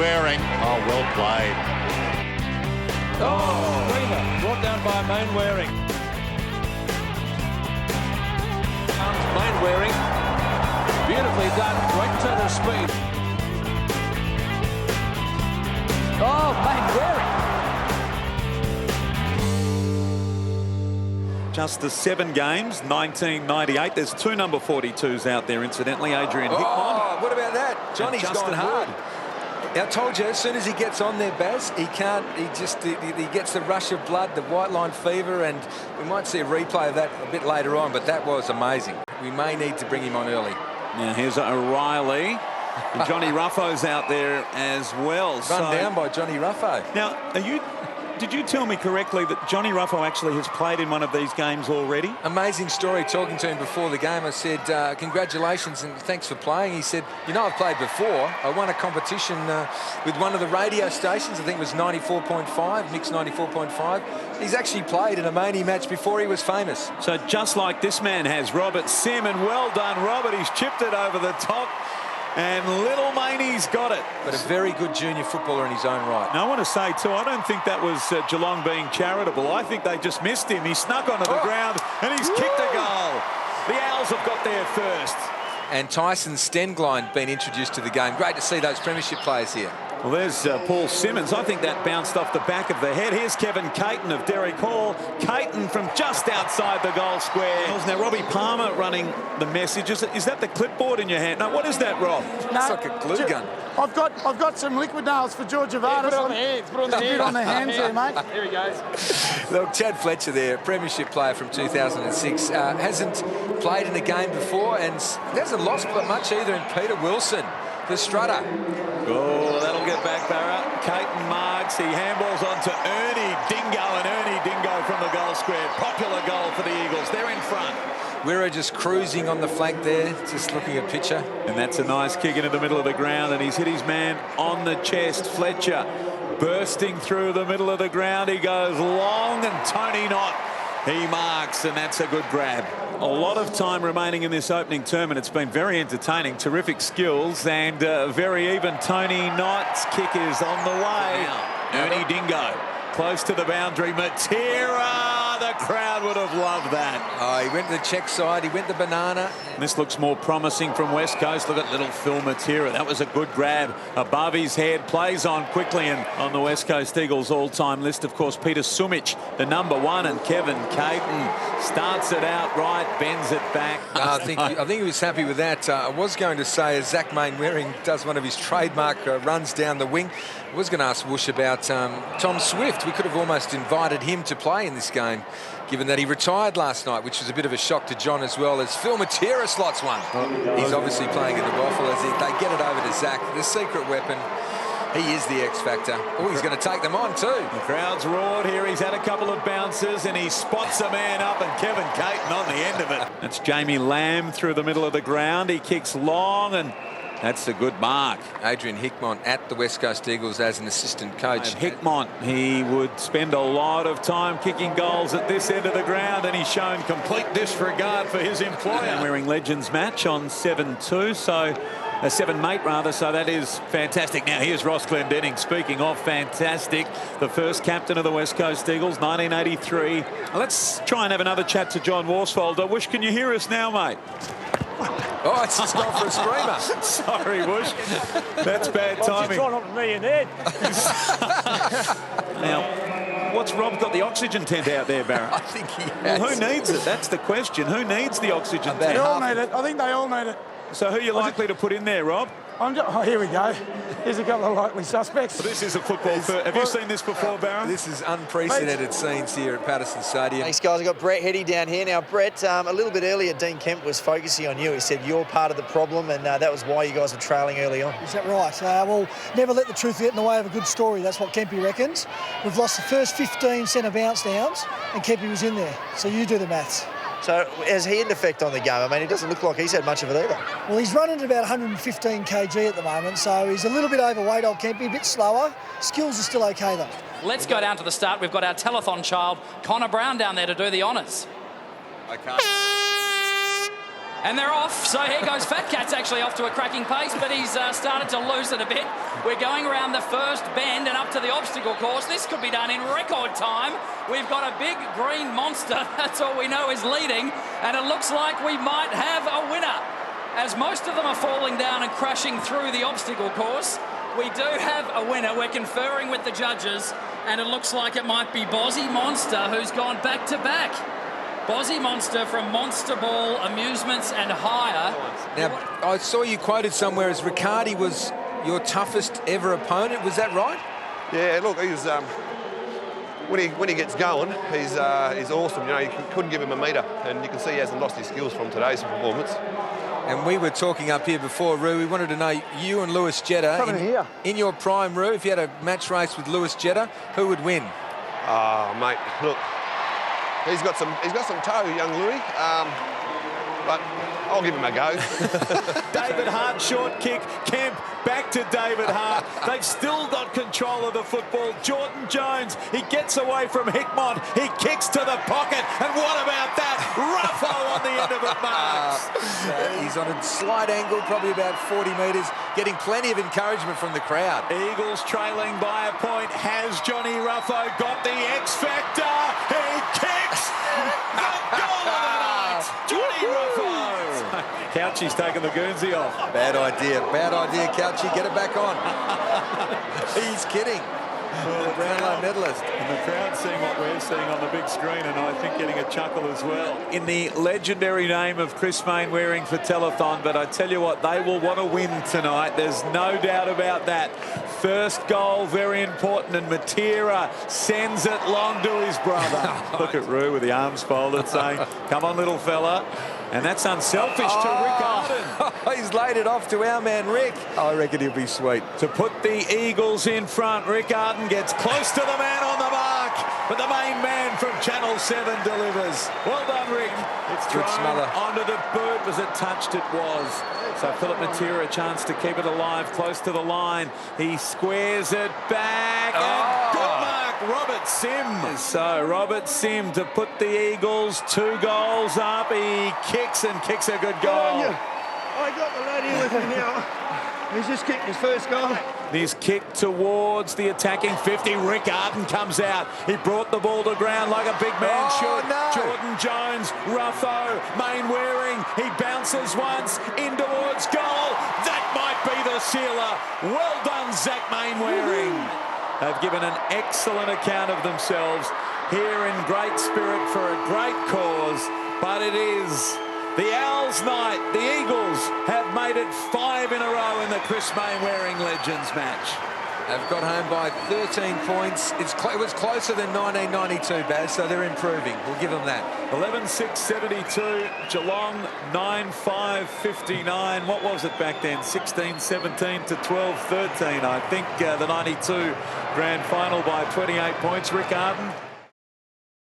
Mainwaring. Oh, well played. Oh, Reaver, brought down by Mainwaring. Mainwaring, beautifully done, great turn of speed. Oh, Mainwaring. Just the 7 games, 1998. There's 2 number 42s out there, incidentally. Adrian Hickmont. Oh, what about that? Johnny's gone hard. I told you, as soon as he gets on there, Baz, he can't, he gets the rush of blood, the white line fever, and we might see a replay of that a bit later on, but that was amazing. We may need to bring him on early. Now, here's O'Reilly. And Johnny Ruffo's out there as well. Run down by Johnny Ruffo. Now, did you tell me correctly that Johnny Ruffo actually has played in one of these games already? Amazing story. Talking to him before the game, I said, congratulations and thanks for playing. He said, you know, I've played before. I won a competition with one of the radio stations. I think it was 94.5, Mix 94.5. He's actually played in a Mainy Match before he was famous. So just like this man has, Robert Sim, and well done, Robert. He's chipped it over the top. And little Mainy's got it. But a very good junior footballer in his own right. Now, I want to say, too, I don't think that was Geelong being charitable. I think they just missed him. He snuck onto the ground and he's kicked a goal. The Owls have got there first. And Tyson Stengline been introduced to the game. Great to see those premiership players here. Well, there's Paul Simmons. I think that bounced off the back of the head. Here's Kevin Caton of Derek Hall. Caton from just outside the goal square. Now, Robbie Palmer running the messages. Is that the clipboard in your hand? No, what is that, Rob? It's like a glue gun. I've got some liquid nails for George Avatis. Put it on the hands. Put it on the hands. Put it on the hands there, mate. Here he goes. Look, Chad Fletcher there, premiership player from 2006, hasn't played in a game before and hasn't lost much either in Peter Wilson, the strutter. Oh, that'll get back, Barra. Caton marks. He handballs on to Ernie Dingo, and Ernie Dingo from the goal square. Popular goal for the Eagles. They're in front. We're just cruising on the flank there, just looking at picture. And that's a nice kick into the middle of the ground, and he's hit his man on the chest. Fletcher bursting through the middle of the ground. He goes long, and Tony Knott, he marks, and that's a good grab. A lot of time remaining in this opening term, and it's been very entertaining. Terrific skills and very even. Tony Knott's kick is on the way. Ernie Dingo close to the boundary. Matera, the crowd would have loved that. Oh, he went to the check side. He went the banana. And this looks more promising from West Coast. Look at little Phil Matera. That was a good grab above his head. Plays on quickly, and on the West Coast Eagles all-time list, of course, Peter Sumich, the number 1, and Kevin Caton starts it out right, bends it back. I think he was happy with that. I was going to say, as Zach Mainwaring does one of his trademark runs down the wing, I was going to ask Woosh about Tom Swift. We could have almost invited him to play in this game, given that he retired last night, which was a bit of a shock to John, as well as Phil Matera slots one. He's obviously playing in the waffle as they get it over to Zach. The secret weapon. He is the X factor. Oh, he's going to take them on too. The crowd's roared here. He's had a couple of bounces and he spots a man up, and Kevin Caton on the end of it. That's Jamie Lamb through the middle of the ground. He kicks long, and that's a good mark. Adrian Hickmont at the West Coast Eagles as an assistant coach. Hickmont, he would spend a lot of time kicking goals at this end of the ground, and he's shown complete disregard for his employer. Wearing Legends Match on 7-2, so 7-mate rather, so that is fantastic. Now here's Ross Glendinning. Speaking of fantastic, the first captain of the West Coast Eagles, 1983. Let's try and have another chat to John Worsfold. I wish, can you hear us now, mate? Oh, it's just gone for a screamer. Sorry, Woosh. That's bad timing. Try not to be in there. Now, what's Rob got the oxygen tent out there, Barrett? I think he has. Well, who needs it? That's the question. Who needs the oxygen They tent? all need it. I think they all need it. So who are you likely to put in there, Rob? Oh, here we go. Here's a couple of likely suspects. Well, this is a football. Have you seen this before, Barrett? This is unprecedented scenes here at Patterson Stadium. Thanks, guys. I've got Brett Heady down here. Now, Brett, a little bit earlier, Dean Kemp was focusing on you. He said you're part of the problem, and that was why you guys were trailing early on. Is that right? Well, never let the truth get in the way of a good story. That's what Kempy reckons. We've lost the first 15 centre bounce downs, and Kempy was in there. So you do the maths. So has he an effect on the game? I mean, it doesn't look like he's had much of it either. Well, he's running at about 115 kg at the moment, so he's a little bit overweight, old Kempy, a bit slower. Skills are still okay, though. Let's go down to the start. We've got our telethon child, Connor Brown, down there to do the honours. Okay. And they're off. So here goes Fat Cat's actually off to a cracking pace, but he's started to lose it a bit. We're going around the first bend and up to the obstacle course. This could be done in record time. We've got a big green monster. That's all we know is leading. And it looks like we might have a winner. As most of them are falling down and crashing through the obstacle course, we do have a winner. We're conferring with the judges, and it looks like it might be Bozzy Monster, who's gone back-to-back. Bozzy Monster from Monster Ball Amusements and Hire. Now, I saw you quoted somewhere as Riccardi was your toughest ever opponent. Was that right? Yeah, look, he's when he gets going, he's awesome. You know, you couldn't give him a metre, and you can see he hasn't lost his skills from today's performance. And we were talking up here before, Roo. We wanted to know, you and Lewis Jetta, in your prime, Roo, if you had a match race with Lewis Jetta, who would win? Oh, mate, look, he's got some toe, young Louis, but I'll give him a go. David Hart, short kick. Kemp back to David Hart. They've still got control of the football. Jordan Jones, he gets away from Hickmont. He kicks to the pocket. And what about that? Ruffo on the end of it, Marks. He's on a slight angle, probably about 40 metres, getting plenty of encouragement from the crowd. Eagles trailing by a point. Has Johnny Ruffo got the X factor? He kicks the goal of the night. Johnny Ruffo. Couchy's taking the Guernsey off. Bad idea, Couchy. Get it back on. He's kidding. The Brownlow medalist. And the crowd seeing what we're seeing on the big screen, and I think getting a chuckle as well. In the legendary name of Chris Mainwaring for Telethon, but I tell you what, they will want to win tonight. There's no doubt about that. First goal, very important, and Matera sends it long to his brother. Look at Roo with the arms folded saying, come on, little fella. And that's unselfish to Rick Arden. He's laid it off to our man, Rick. I reckon he'll be sweet. To put the Eagles in front, Rick Arden gets close to the man on the mark, but the main man from Channel 7 delivers. Well done, Rick. It's thrown onto the boot. Was it touched? It was. So Philip Matera, a chance to keep it alive, close to the line. He squares it back, and good mark, Robert Sim. So Robert Sim to put the Eagles 2 goals up. He kicks and kicks a good goal. I got the lad here with me now. He's just kicked his first goal. He's kicked towards the attacking 50. Rick Arden comes out. He brought the ball to ground like a big man should. No. Jordan Jones, Ruffo, Mainwaring. He bounces once in towards goal. That might be the sealer. Well done, Zach Mainwaring. They've given an excellent account of themselves here in great spirit for a great cause. But it is the Owls' night. The Eagles have made it 5 in a row in the Chris Mainwaring Legends match. They've got home by 13 points. It was closer than 1992, Baz, so they're improving. We'll give them that. 11-6-72, Geelong 9-5-59. What was it back then? 16-17 to 12-13. I think the 92 grand final by 28 points. Rick Arden.